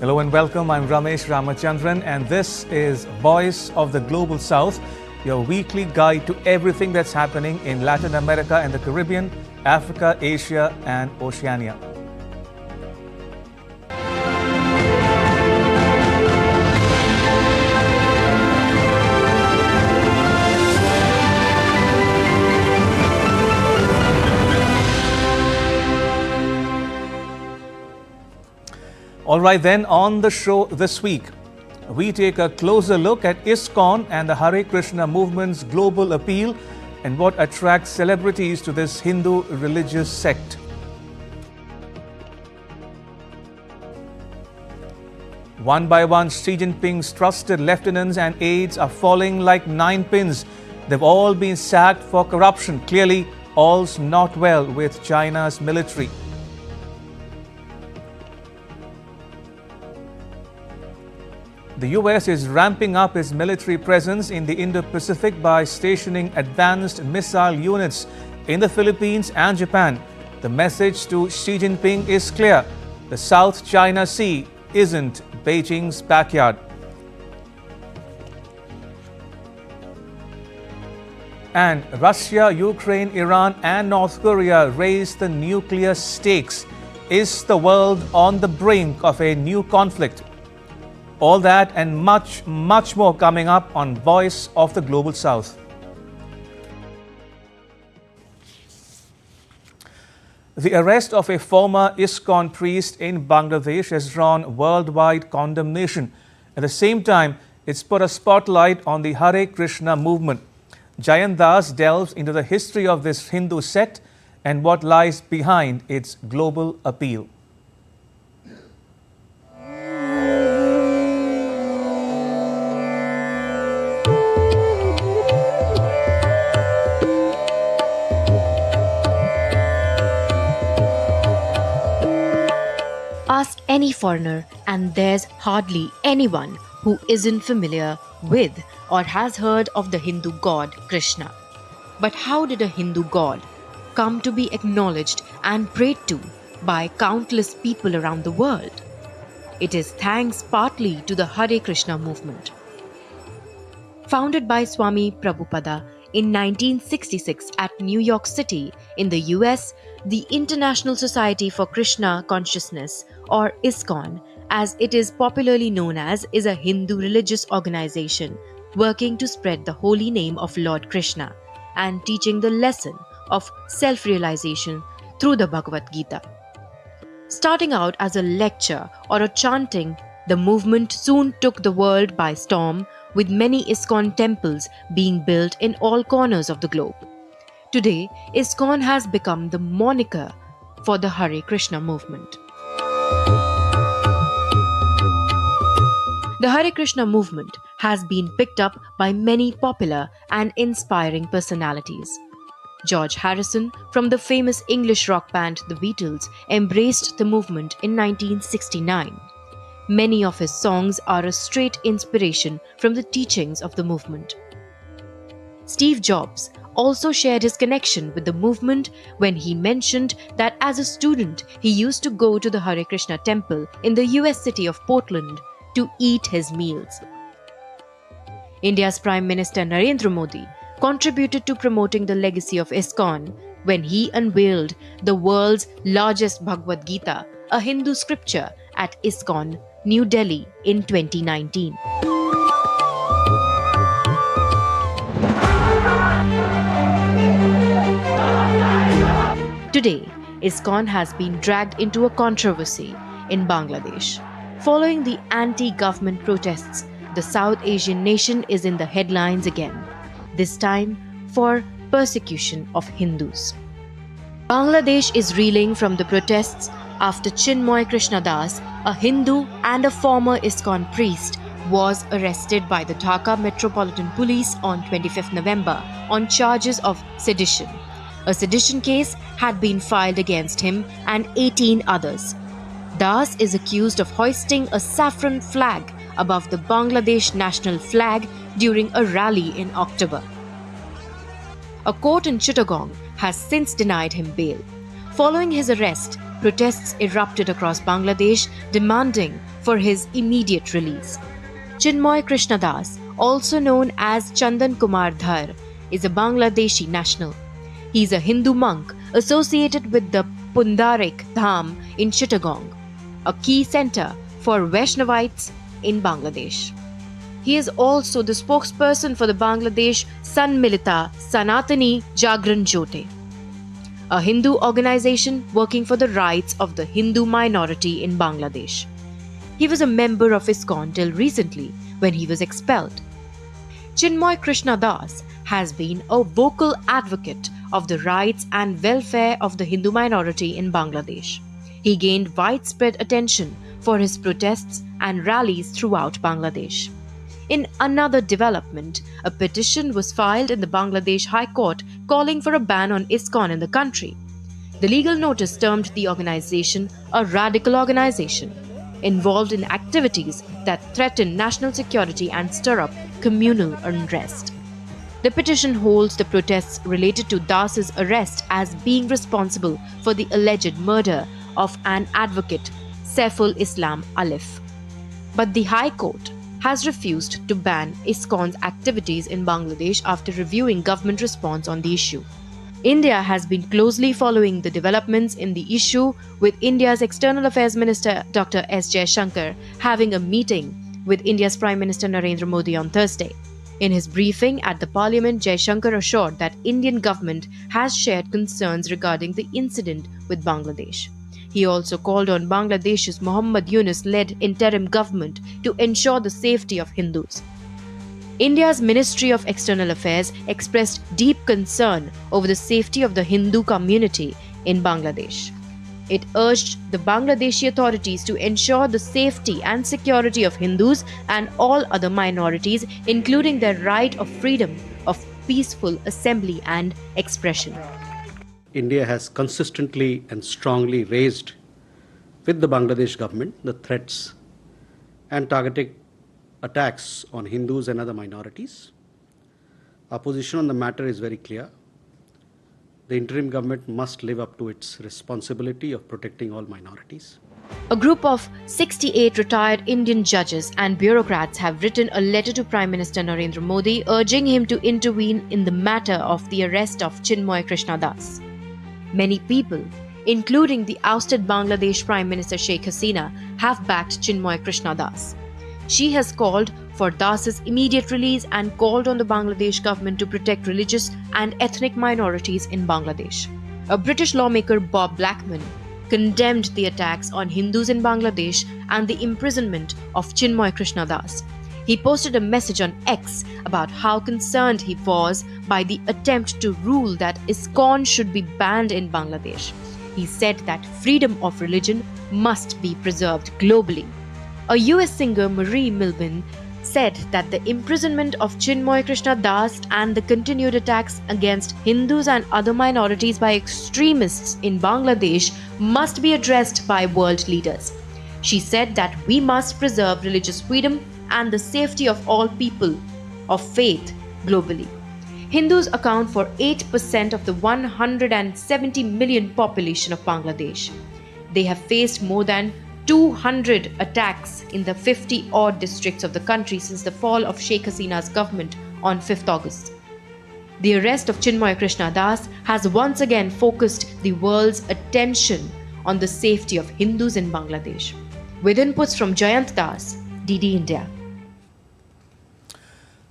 Hello and welcome. I'm Ramesh Ramachandran and this is Voice of the Global South, your weekly guide to everything that's happening in Latin America and the Caribbean, Africa, Asia and Oceania. All right then, on the show this week, we take a closer look at ISKCON and the Hare Krishna movement's global appeal and what attracts celebrities to this Hindu religious sect. One by one, Xi Jinping's trusted lieutenants and aides are falling like nine pins. They've all been sacked for corruption. Clearly, all's not well with China's military. The US is ramping up its military presence in the Indo-Pacific by stationing advanced missile units in the Philippines and Japan. The message to Xi Jinping is clear. The South China Sea isn't Beijing's backyard. And Russia, Ukraine, Iran and North Korea raise the nuclear stakes. Is the world on the brink of a new conflict? All that and much more coming up on Voice of the Global South. The arrest of a former ISKCON priest in Bangladesh has drawn worldwide condemnation. At the same time, it's put a spotlight on the Hare Krishna movement. Jayant Das delves into the history of this Hindu sect and what lies behind its global appeal. Ask any foreigner and there's hardly anyone who isn't familiar with or has heard of the Hindu god Krishna. But how did a Hindu god come to be acknowledged and prayed to by countless people around the world? It is thanks partly to the Hare Krishna movement. Founded by Swami Prabhupada in 1966 at New York City in the US, the International Society for Krishna Consciousness, or ISKCON, as it is popularly known as, is a Hindu religious organization working to spread the holy name of Lord Krishna and teaching the lesson of self-realization through the Bhagavad Gita. Starting out as a lecture or a chanting, the movement soon took the world by storm, with many ISKCON temples being built in all corners of the globe. Today, ISKCON has become the moniker for the Hare Krishna movement. The Hare Krishna movement has been picked up by many popular and inspiring personalities. George Harrison, from the famous English rock band The Beatles, embraced the movement in 1969. Many of his songs are a straight inspiration from the teachings of the movement. Steve Jobs also shared his connection with the movement when he mentioned that as a student he used to go to the Hare Krishna temple in the US city of Portland to eat his meals. India's Prime Minister Narendra Modi contributed to promoting the legacy of ISKCON when he unveiled the world's largest Bhagavad Gita, a Hindu scripture, at ISKCON, New Delhi in 2019. Today, ISKCON has been dragged into a controversy in Bangladesh. Following the anti-government protests, the South Asian nation is in the headlines again, this time for persecution of Hindus. Bangladesh is reeling from the protests after Chinmoy Krishnadas, a Hindu and a former ISKCON priest, was arrested by the Dhaka Metropolitan Police on 25th November on charges of sedition. A sedition case had been filed against him and 18 others. Das is accused of hoisting a saffron flag above the Bangladesh national flag during a rally in October. A court in Chittagong has since denied him bail. Following his arrest, protests erupted across Bangladesh demanding for his immediate release. Chinmoy Krishnadas, also known as Chandan Kumar Dhar, is a Bangladeshi national. He is a Hindu monk associated with the Pundarik Dham in Chittagong, a key center for Vaishnavites in Bangladesh. He is also the spokesperson for the Bangladesh Sanmilita Sanatani Jagran Jyote, a Hindu organization working for the rights of the Hindu minority in Bangladesh. He was a member of ISKCON till recently when he was expelled. Chinmoy Krishnadas has been a vocal advocate of the rights and welfare of the Hindu minority in Bangladesh. He gained widespread attention for his protests and rallies throughout Bangladesh. In another development, a petition was filed in the Bangladesh High Court calling for a ban on ISKCON in the country. The legal notice termed the organization a radical organization involved in activities that threaten national security and stir up communal unrest. The petition holds the protests related to Das's arrest as being responsible for the alleged murder of an advocate, Saiful Islam Alif. But the High Court has refused to ban ISKCON's activities in Bangladesh after reviewing government response on the issue. India has been closely following the developments in the issue, with India's External Affairs Minister Dr. S. Jaishankar having a meeting with India's Prime Minister Narendra Modi on Thursday. In his briefing at the Parliament, Jaishankar assured that Indian government has shared concerns regarding the incident with Bangladesh. He also called on Bangladesh's Muhammad Yunus-led interim government to ensure the safety of Hindus. India's Ministry of External Affairs expressed deep concern over the safety of the Hindu community in Bangladesh. It urged the Bangladeshi authorities to ensure the safety and security of Hindus and all other minorities, including their right of freedom of peaceful assembly and expression. India has consistently and strongly raised with the Bangladesh government the threats and targeted attacks on Hindus and other minorities. Our position on the matter is very clear. The interim government must live up to its responsibility of protecting all minorities. A group of 68 retired Indian judges and bureaucrats have written a letter to Prime Minister Narendra Modi urging him to intervene in the matter of the arrest of Chinmoy Krishnadas. Many people, including the ousted Bangladesh Prime Minister Sheikh Hasina, have backed Chinmoy Krishnadas. She has called for Das's immediate release and called on the Bangladesh government to protect religious and ethnic minorities in Bangladesh. A British lawmaker, Bob Blackman, condemned the attacks on Hindus in Bangladesh and the imprisonment of Chinmoy Krishnadas. He posted a message on X about how concerned he was by the attempt to rule that ISKCON should be banned in Bangladesh. He said that freedom of religion must be preserved globally. A US singer, Marie Milbin, said that the imprisonment of Chinmoy Krishnadas and the continued attacks against Hindus and other minorities by extremists in Bangladesh must be addressed by world leaders. She said that we must preserve religious freedom and the safety of all people of faith globally. Hindus account for 8% of the 170 million population of Bangladesh. They have faced more than 200 attacks in the 50-odd districts of the country since the fall of Sheikh Hasina's government on 5th August. The arrest of Chinmoy Krishnadas has once again focused the world's attention on the safety of Hindus in Bangladesh. With inputs from Jayant Das, DD India.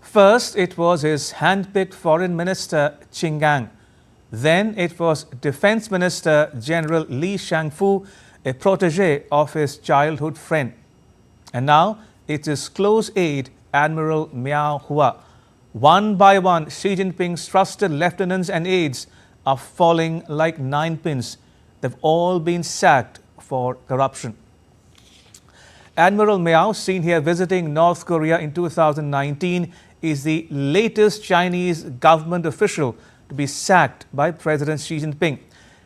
First, it was his hand-picked Foreign Minister Chingang. Then it was Defence Minister General Li Shangfu, a protege of his childhood friend. And now it is close aide Admiral Miao Hua. One by one, Xi Jinping's trusted lieutenants and aides are falling like ninepins. They've all been sacked for corruption. Admiral Miao, seen here visiting North Korea in 2019, is the latest Chinese government official to be sacked by President Xi Jinping.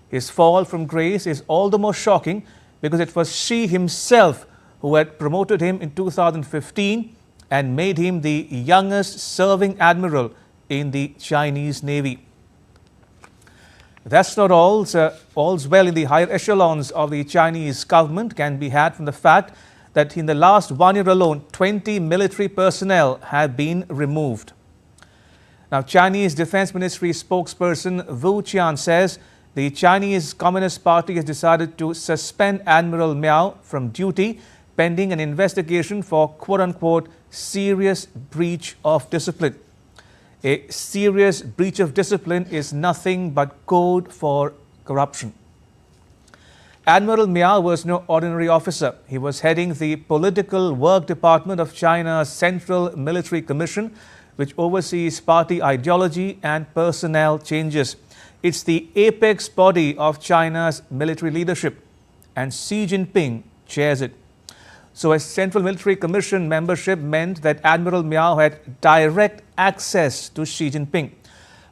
His fall from grace is all the more shocking because it was Xi himself who had promoted him in 2015 and made him the youngest serving admiral in the Chinese Navy. That's not all. All's well in the higher echelons of the Chinese government can be had from the fact that in the last 1 year alone, 20 military personnel have been removed. Now, Chinese Defense Ministry spokesperson Wu Qian says the Chinese Communist Party has decided to suspend Admiral Miao from duty pending an investigation for quote-unquote serious breach of discipline. A serious breach of discipline is nothing but code for corruption. Admiral Miao was no ordinary officer. He was heading the Political Work Department of China's Central Military Commission, which oversees party ideology and personnel changes. It's the apex body of China's military leadership, and Xi Jinping chairs it. So a Central Military Commission membership meant that Admiral Miao had direct access to Xi Jinping.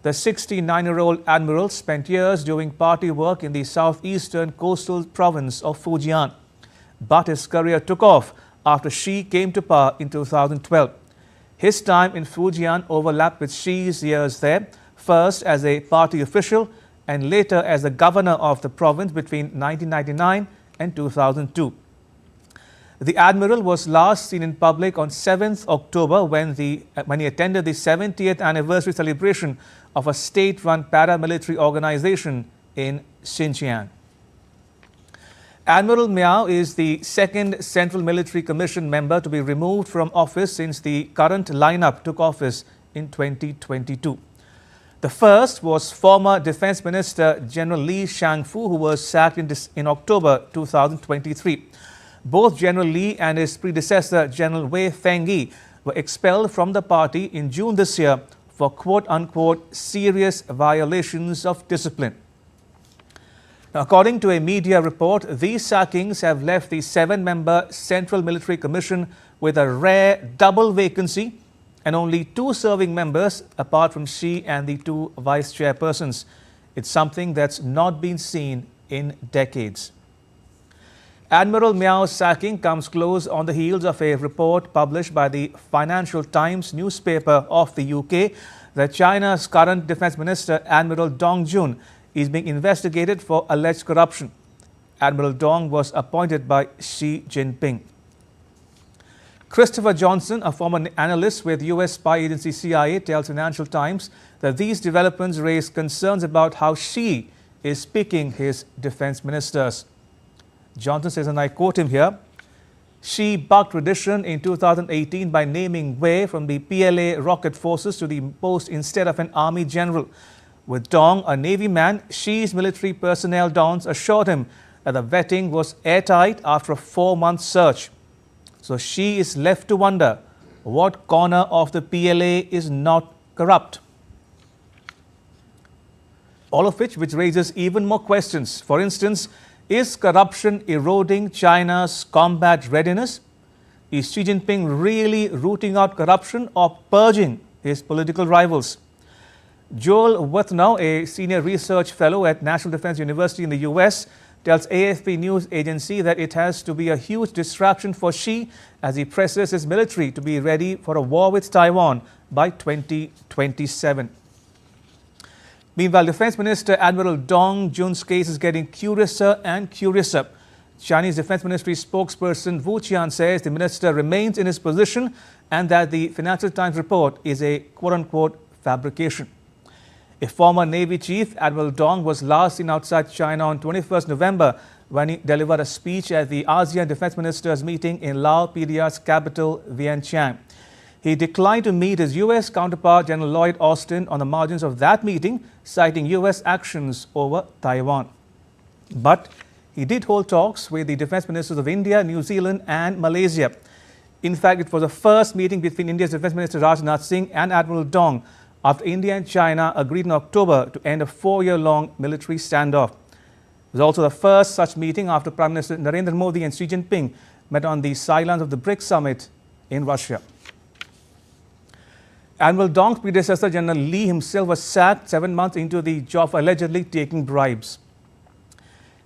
The 69-year-old admiral spent years doing party work in the southeastern coastal province of Fujian. But his career took off after Xi came to power in 2012. His time in Fujian overlapped with Xi's years there, first as a party official and later as the governor of the province between 1999 and 2002. The admiral was last seen in public on 7th October when he attended the 70th anniversary celebration of a state-run paramilitary organization in Xinjiang. Admiral Miao is the second Central Military Commission member to be removed from office since the current lineup took office in 2022. The first was former Defense Minister General Li Shangfu, who was sacked in October 2023. Both General Li and his predecessor General Wei Fengyi were expelled from the party in June this year for quote-unquote serious violations of discipline. Now, according to a media report, these sackings have left the 7-member Central Military Commission with a rare double vacancy and only 2 serving members apart from Xi and the 2 vice chairpersons. It's something that's not been seen in decades. Admiral Miao's sacking comes close on the heels of a report published by the Financial Times newspaper of the UK that China's current Defense Minister, Admiral Dong Jun, is being investigated for alleged corruption. Admiral Dong was appointed by Xi Jinping. Christopher Johnson, a former analyst with US spy agency CIA, tells Financial Times that these developments raise concerns about how Xi is picking his defense ministers. Johnson says, and I quote him here, Xi bucked tradition in 2018 by naming Wei from the PLA rocket forces to the post instead of an army general. With Dong, a Navy man, Xi's military personnel dons assured him that the vetting was airtight after a 4-month search. So Xi is left to wonder what corner of the PLA is not corrupt. All of which raises even more questions. For instance, is corruption eroding China's combat readiness? Is Xi Jinping really rooting out corruption or purging his political rivals? Joel Wuthnow, a senior research fellow at National Defense University in the US, tells AFP news agency that it has to be a huge distraction for Xi as he presses his military to be ready for a war with Taiwan by 2027. Meanwhile, Defense Minister Admiral Dong Jun's case is getting curiouser and curiouser. Chinese Defense Ministry spokesperson Wu Qian says the minister remains in his position and that the Financial Times report is a quote-unquote fabrication. A former Navy chief, Admiral Dong, was last seen outside China on 21st November when he delivered a speech at the ASEAN Defense Ministers meeting in Lao PDR's capital, Vientiane. He declined to meet his U.S. counterpart, General Lloyd Austin, on the margins of that meeting, citing U.S. actions over Taiwan. But he did hold talks with the defense ministers of India, New Zealand and Malaysia. In fact, it was the first meeting between India's Defense Minister Rajnath Singh and Admiral Dong after India and China agreed in October to end a 4-year-long military standoff. It was also the first such meeting after Prime Minister Narendra Modi and Xi Jinping met on the sidelines of the BRICS summit in Russia. Admiral Dong's predecessor, General Li, himself was sacked 7 months into the job for allegedly taking bribes.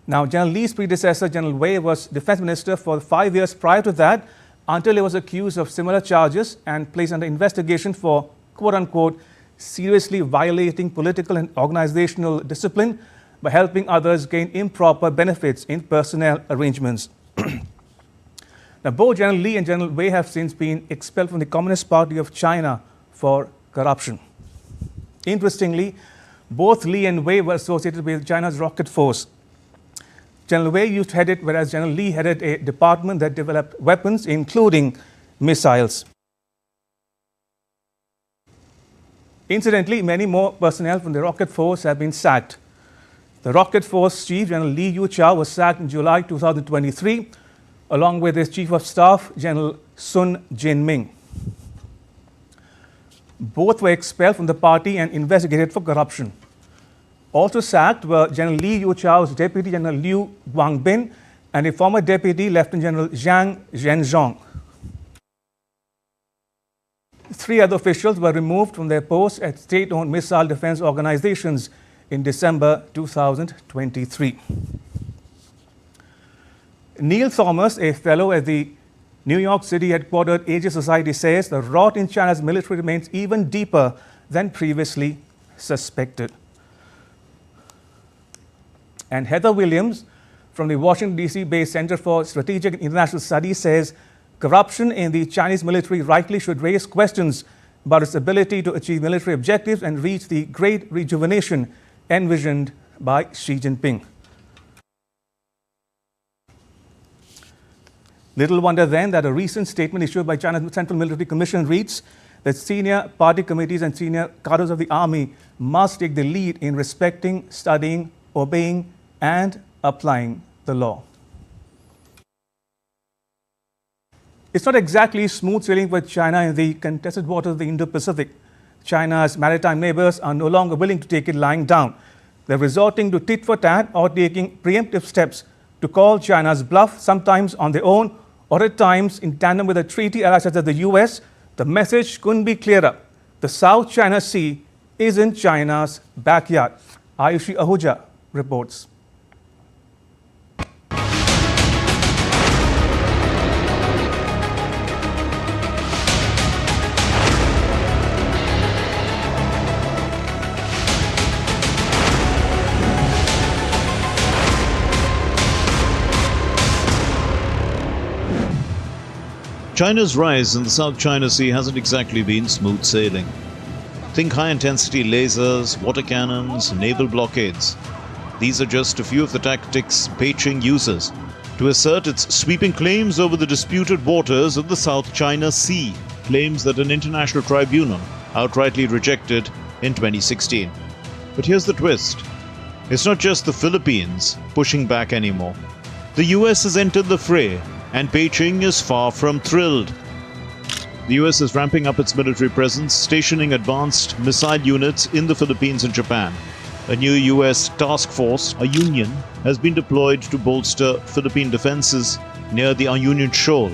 Now, General Li's predecessor, General Wei, was defense minister for 5 years prior to that until he was accused of similar charges and placed under investigation for quote-unquote seriously violating political and organizational discipline by helping others gain improper benefits in personnel arrangements. Now, both General Li and General Wei have since been expelled from the Communist Party of China for corruption. Interestingly, both Li and Wei were associated with China's rocket force. General Wei used to head it, whereas General Li headed a department that developed weapons, including missiles. Incidentally, many more personnel from the rocket force have been sacked. The rocket force chief, General Li Yuchao, was sacked in July 2023, along with his chief of staff, General Sun Jinming. Both were expelled from the party and investigated for corruption. Also sacked were General Li Yuchao's deputy, General Liu Guangbin, and a former deputy, Lieutenant General Zhang Zhenzhong. 3 other officials were removed from their posts at state-owned missile defense organizations in December 2023. Neil Thomas, a fellow at the New York City headquartered Asia Society, says the rot in China's military remains even deeper than previously suspected. And Heather Williams from the Washington, D.C. based Center for Strategic and International Studies says corruption in the Chinese military rightly should raise questions about its ability to achieve military objectives and reach the great rejuvenation envisioned by Xi Jinping. Little wonder then that a recent statement issued by China's Central Military Commission reads that senior party committees and senior cadres of the army must take the lead in respecting, studying, obeying, and applying the law. It's not exactly smooth sailing for China in the contested waters of the Indo-Pacific. China's maritime neighbors are no longer willing to take it lying down. They're resorting to tit for tat or taking preemptive steps to call China's bluff, sometimes on their own or at times in tandem with a treaty ally such as the US. The message couldn't be clearer. The South China Sea isn't China's backyard. Ayushi Ahuja reports. China's rise in the South China Sea hasn't exactly been smooth sailing. Think high-intensity lasers, water cannons, naval blockades. These are just a few of the tactics Beijing uses to assert its sweeping claims over the disputed waters of the South China Sea, claims that an international tribunal outrightly rejected in 2016. But here's the twist. It's not just the Philippines pushing back anymore. The US has entered the fray, and Beijing is far from thrilled. The US is ramping up its military presence, stationing advanced missile units in the Philippines and Japan. A new US task force, a union, has been deployed to bolster Philippine defenses near the Ayungin Shoal,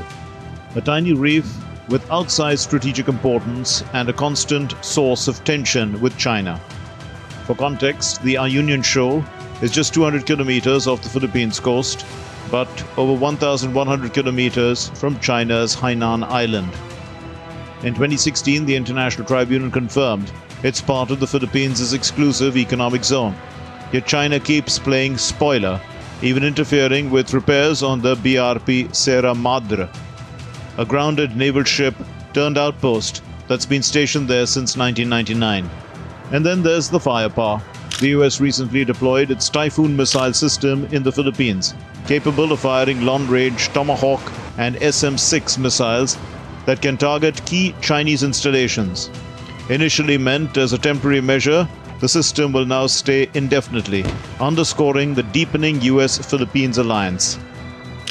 a tiny reef with outsized strategic importance and a constant source of tension with China. For context, the Ayungin Shoal is just 200 kilometers off the Philippines coast, but over 1,100 kilometers from China's Hainan Island. In 2016, the International Tribunal confirmed it's part of the Philippines' exclusive economic zone. Yet China keeps playing spoiler, even interfering with repairs on the BRP Sierra Madre, a grounded naval ship turned outpost that's been stationed there since 1999. And then there's the firepower. The US recently deployed its Typhoon missile system in the Philippines, capable of firing long-range Tomahawk and SM-6 missiles that can target key Chinese installations. Initially meant as a temporary measure, the system will now stay indefinitely, underscoring the deepening US-Philippines alliance.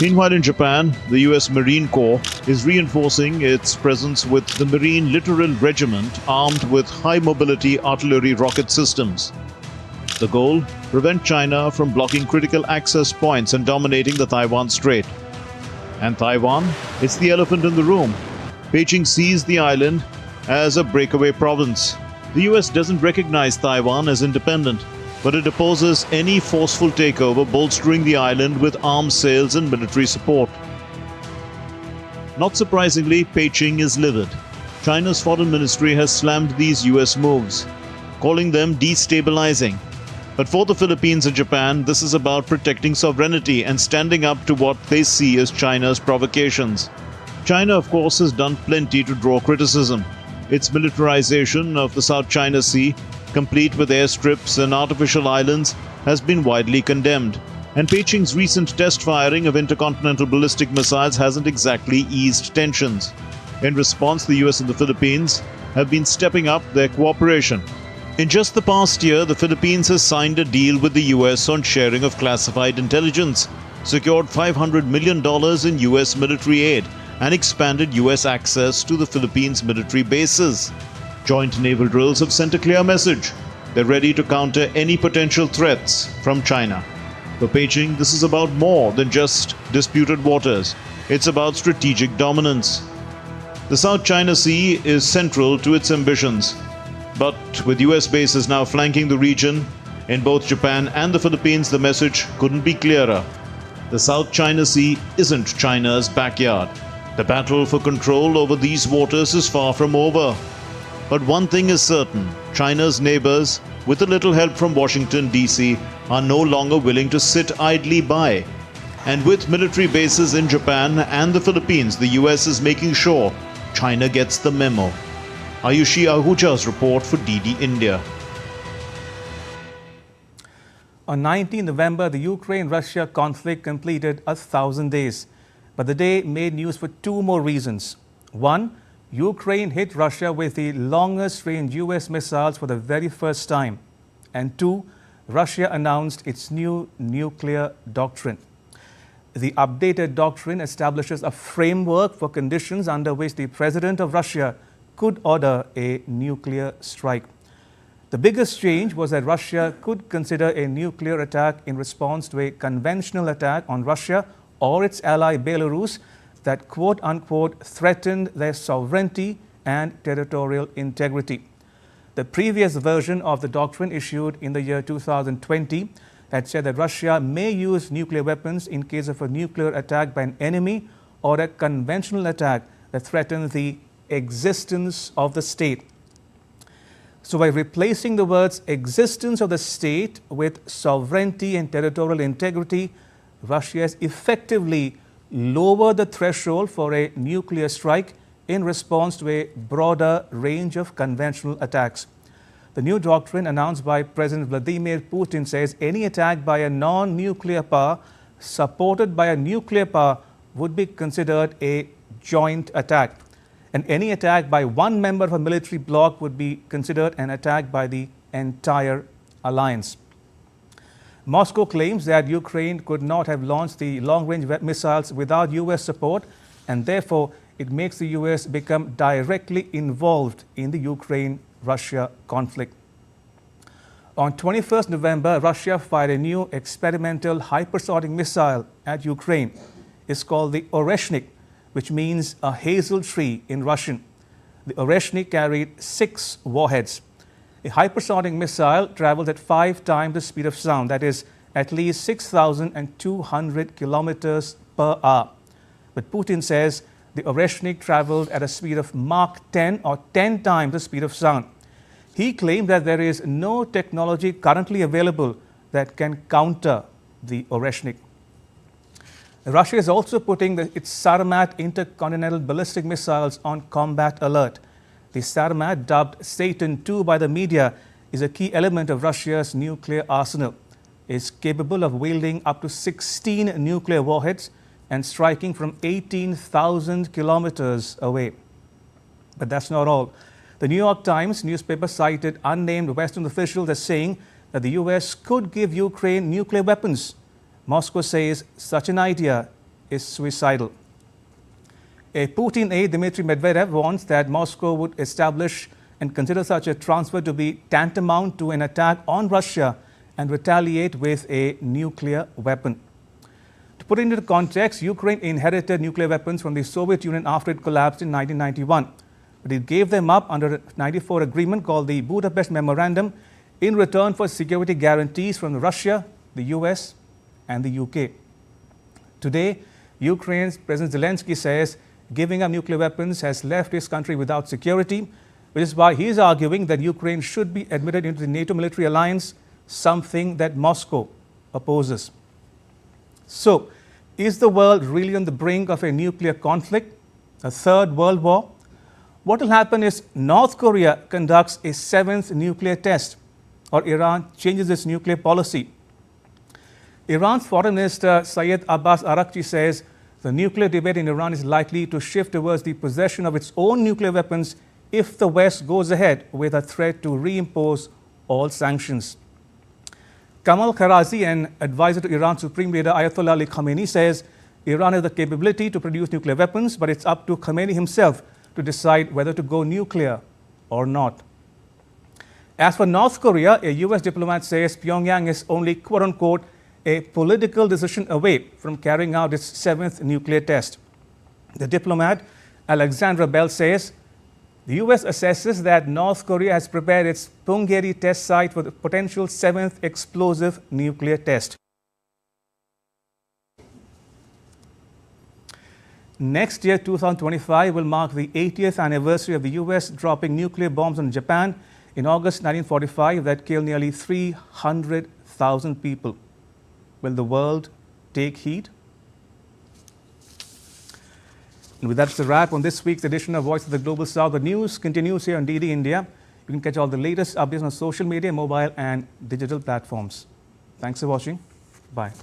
Meanwhile in Japan, the US Marine Corps is reinforcing its presence with the Marine Littoral Regiment armed with high-mobility artillery rocket systems. The goal? Prevent China from blocking critical access points and dominating the Taiwan Strait. And Taiwan? It's the elephant in the room. Beijing sees the island as a breakaway province. The US doesn't recognize Taiwan as independent, but it opposes any forceful takeover bolstering the island with arms sales and military support. Not surprisingly, Beijing is livid. China's foreign ministry has slammed these US moves, calling them destabilizing. But for the Philippines and Japan, this is about protecting sovereignty and standing up to what they see as China's provocations. China, of course, has done plenty to draw criticism. Its militarization of the South China Sea, complete with airstrips and artificial islands, has been widely condemned. And Beijing's recent test firing of intercontinental ballistic missiles hasn't exactly eased tensions. In response, the US and the Philippines have been stepping up their cooperation. In just the past year, the Philippines has signed a deal with the US on sharing of classified intelligence, secured $500 million in US military aid, and expanded US access to the Philippines' military bases. Joint naval drills have sent a clear message. They're ready to counter any potential threats from China. For Beijing, this is about more than just disputed waters. It's about strategic dominance. The South China Sea is central to its ambitions. But with US bases now flanking the region, in both Japan and the Philippines, the message couldn't be clearer. The South China Sea isn't China's backyard. The battle for control over these waters is far from over. But one thing is certain, China's neighbors, with a little help from Washington, D.C., are no longer willing to sit idly by. And with military bases in Japan and the Philippines, the US is making sure China gets the memo. Ayushi Ahuja's report for DD India. On 19 November, the Ukraine-Russia conflict completed 1,000 days. But the day made news for two more reasons. One, Ukraine hit Russia with the longest-range US missiles for the very first time. And two, Russia announced its new nuclear doctrine. The updated doctrine establishes a framework for conditions under which the president of Russia could order a nuclear strike. The biggest change was that Russia could consider a nuclear attack in response to a conventional attack on Russia or its ally Belarus that quote-unquote threatened their sovereignty and territorial integrity. The previous version of the doctrine, issued in the year 2020, had said that Russia may use nuclear weapons in case of a nuclear attack by an enemy or a conventional attack that threatens the existence of the state. So by replacing the words existence of the state with sovereignty and territorial integrity, Russia has effectively lowered the threshold for a nuclear strike in response to a broader range of conventional attacks. The new doctrine announced by President Vladimir Putin says any attack by a non-nuclear power supported by a nuclear power would be considered a joint attack. And any attack by one member of a military bloc would be considered an attack by the entire alliance. Moscow claims that Ukraine could not have launched the long-range missiles without US support, and therefore it makes the US become directly involved in the Ukraine-Russia conflict. On 21st November, Russia fired a new experimental hypersonic missile at Ukraine. It's called the Oreshnik, which means a hazel tree in Russian. The Oreshnik carried 6 warheads. A hypersonic missile travels at 5 times the speed of sound, that is, at least 6,200 kilometers per hour. But Putin says the Oreshnik traveled at a speed of Mach 10 or 10 times the speed of sound. He claimed that there is no technology currently available that can counter the Oreshnik. Russia is also putting its Sarmat intercontinental ballistic missiles on combat alert. The Sarmat, dubbed Satan II by the media, is a key element of Russia's nuclear arsenal. It's capable of wielding up to 16 nuclear warheads and striking from 18,000 kilometers away. But that's not all. The New York Times newspaper cited unnamed Western officials as saying that the US could give Ukraine nuclear weapons. Moscow says such an idea is suicidal. A Putin aide, Dmitry Medvedev, warns that Moscow would establish and consider such a transfer to be tantamount to an attack on Russia and retaliate with a nuclear weapon. To put it into context, Ukraine inherited nuclear weapons from the Soviet Union after it collapsed in 1991. But it gave them up under a 1994 agreement called the Budapest Memorandum in return for security guarantees from Russia, the US, and the UK. Today, Ukraine's President Zelensky says giving up nuclear weapons has left his country without security, which is why he is arguing that Ukraine should be admitted into the NATO military alliance something that Moscow opposes. So, is the world really on the brink of a nuclear conflict, a third world war? What will happen is North Korea conducts a seventh nuclear test, or Iran changes its nuclear policy. Iran's Foreign Minister Syed Abbas Araghchi says the nuclear debate in Iran is likely to shift towards the possession of its own nuclear weapons if the West goes ahead with a threat to reimpose all sanctions. Kamal Karazi, an advisor to Iran's Supreme Leader Ayatollah Ali Khamenei, says Iran has the capability to produce nuclear weapons, but it's up to Khamenei himself to decide whether to go nuclear or not. As for North Korea, a US diplomat says Pyongyang is only quote-unquote a political decision away from carrying out its seventh nuclear test. The diplomat, Alexandra Bell, says the US assesses that North Korea has prepared its Punggye-ri test site for the potential seventh explosive nuclear test. Next year, 2025, will mark the 80th anniversary of the US dropping nuclear bombs on Japan in August 1945 that killed nearly 300,000 people. Will the world take heed? And with that, it's a wrap on this week's edition of Voice of the Global South. The news continues here on DD India. You can catch all the latest updates on social media, mobile and digital platforms. Thanks for watching. Bye.